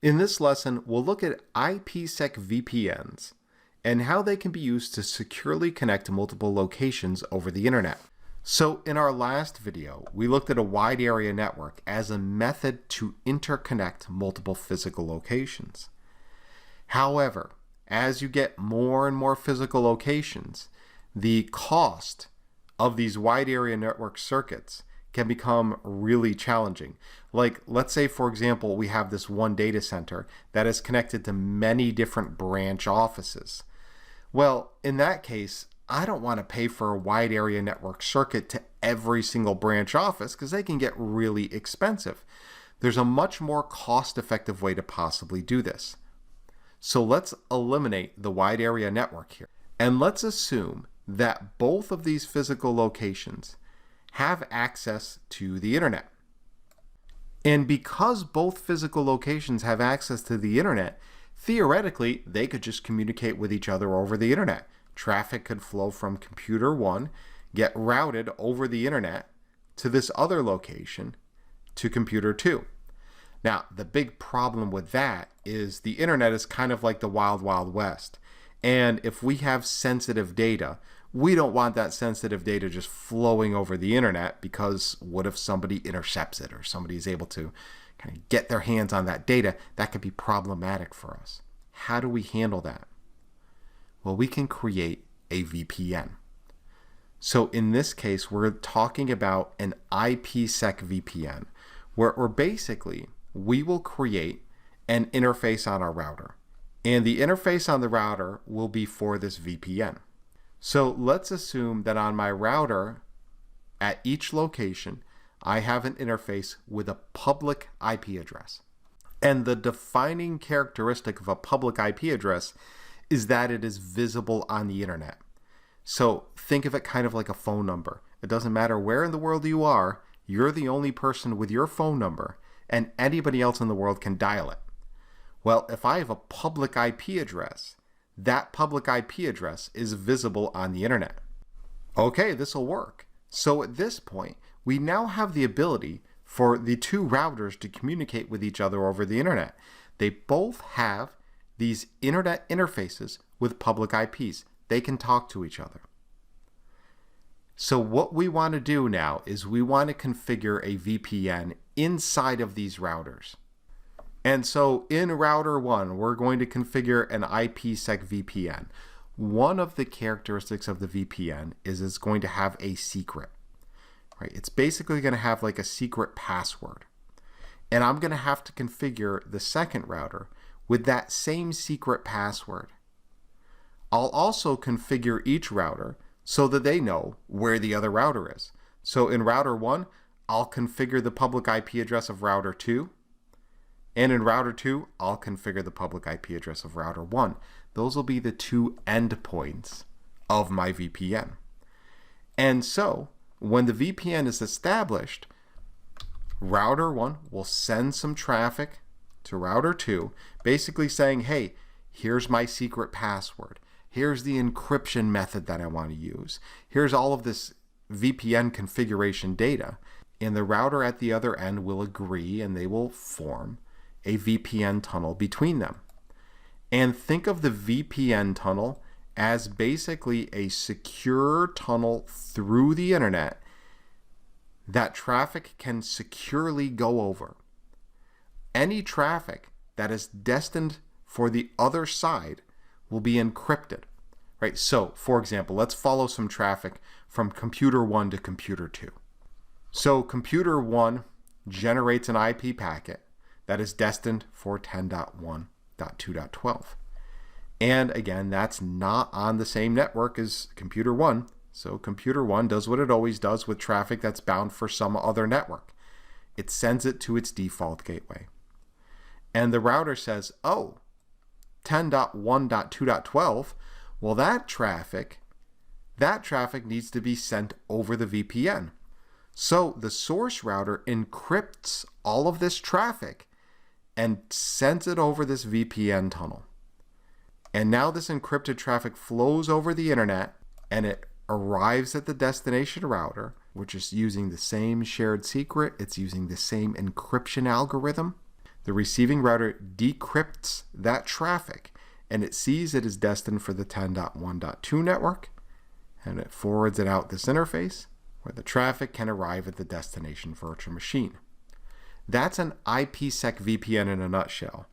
In this lesson, we'll look at IPSEC VPNs and how they can be used to securely connect to multiple locations over the internet. So in our last video, we looked at a wide area network as a method to interconnect multiple physical locations. However, as you get more and more physical locations, the cost of these wide area network circuits can become really challenging. Like, let's say, for example, we have this one data center that is connected to many different branch offices. Well, in that case, I don't want to pay for a wide area network circuit to every single branch office because they can get really expensive. There's a much more cost-effective way to possibly do this. So let's eliminate the wide area network here. And let's assume that both of these physical locations have access to the internet. And because both physical locations have access to the internet, theoretically, they could just communicate with each other over the internet. Traffic could flow from computer 1, get routed over the internet to this other location to computer 2. Now, the big problem with that is the internet is kind of like the wild, wild west. And if we have sensitive data, we don't want that sensitive data just flowing over the internet, because what if somebody intercepts it or somebody is able to kind of get their hands on that data? That could be problematic for us. How do we handle that? Well, we can create a VPN. So in this case, we're talking about an IPSEC VPN, where basically we will create an interface on our router. And the interface on the router will be for this VPN. So let's assume that on my router, at each location, I have an interface with a public IP address. And the defining characteristic of a public IP address is that it is visible on the internet. So think of it kind of like a phone number. It doesn't matter where in the world you are, you're the only person with your phone number, and anybody else in the world can dial it. Well, if I have a public IP address, that public IP address is visible on the internet. Okay, this will work. So at this point, we now have the ability for the two routers to communicate with each other over the internet. They both have these internet interfaces with public IPs. They can talk to each other. So what we want to do now is we want to configure a VPN inside of these routers. And so in router 1, we're going to configure an IPSEC VPN. One of the characteristics of the VPN is it's going to have a secret, right? It's basically going to have like a secret password. And I'm going to have to configure the second router with that same secret password. I'll also configure each router so that they know where the other router is. So in router 1, I'll configure the public IP address of router 2. And in router 2, I'll configure the public IP address of router 1. Those will be the two endpoints of my VPN. And so when the VPN is established, router 1 will send some traffic to router 2, basically saying, hey, here's my secret password. Here's the encryption method that I want to use. Here's all of this VPN configuration data. And the router at the other end will agree, and they will form a VPN tunnel between them. And think of the VPN tunnel as basically a secure tunnel through the internet that traffic can securely go over. Any traffic that is destined for the other side will be encrypted, right? So, for example, let's follow some traffic from computer 1 to computer 2. So computer 1 generates an IP packet that is destined for 10.1.2.12. And again, that's not on the same network as computer 1. So computer 1 does what it always does with traffic that's bound for some other network. It sends it to its default gateway. And the router says, oh, 10.1.2.12, well, that traffic needs to be sent over the VPN. So the source router encrypts all of this traffic and sends it over this VPN tunnel. And now this encrypted traffic flows over the internet, and it arrives at the destination router, which is using the same shared secret. It's using the same encryption algorithm. The receiving router decrypts that traffic, and it sees it is destined for the 10.1.2 network, and it forwards it out this interface where the traffic can arrive at the destination virtual machine. That's an IPSEC VPN in a nutshell.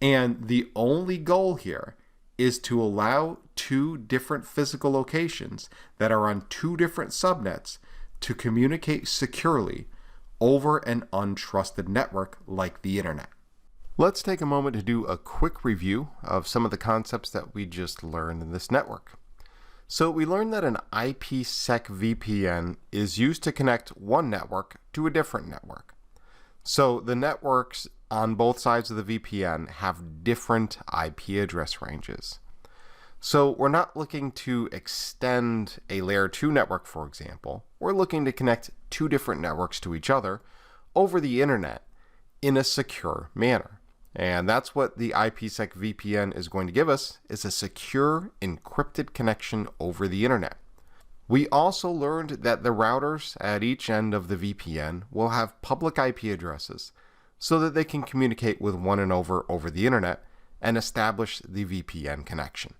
And the only goal here is to allow two different physical locations that are on two different subnets to communicate securely over an untrusted network like the internet. Let's take a moment to do a quick review of some of the concepts that we just learned in this network. So we learned that an IPSEC VPN is used to connect one network to a different network. So the networks on both sides of the VPN have different IP address ranges. So we're not looking to extend a layer 2 network, for example. We're looking to connect two different networks to each other over the internet in a secure manner. And that's what the IPSEC VPN is going to give us, is a secure encrypted connection over the internet. We also learned that the routers at each end of the VPN will have public IP addresses so that they can communicate with one another over the internet and establish the VPN connection.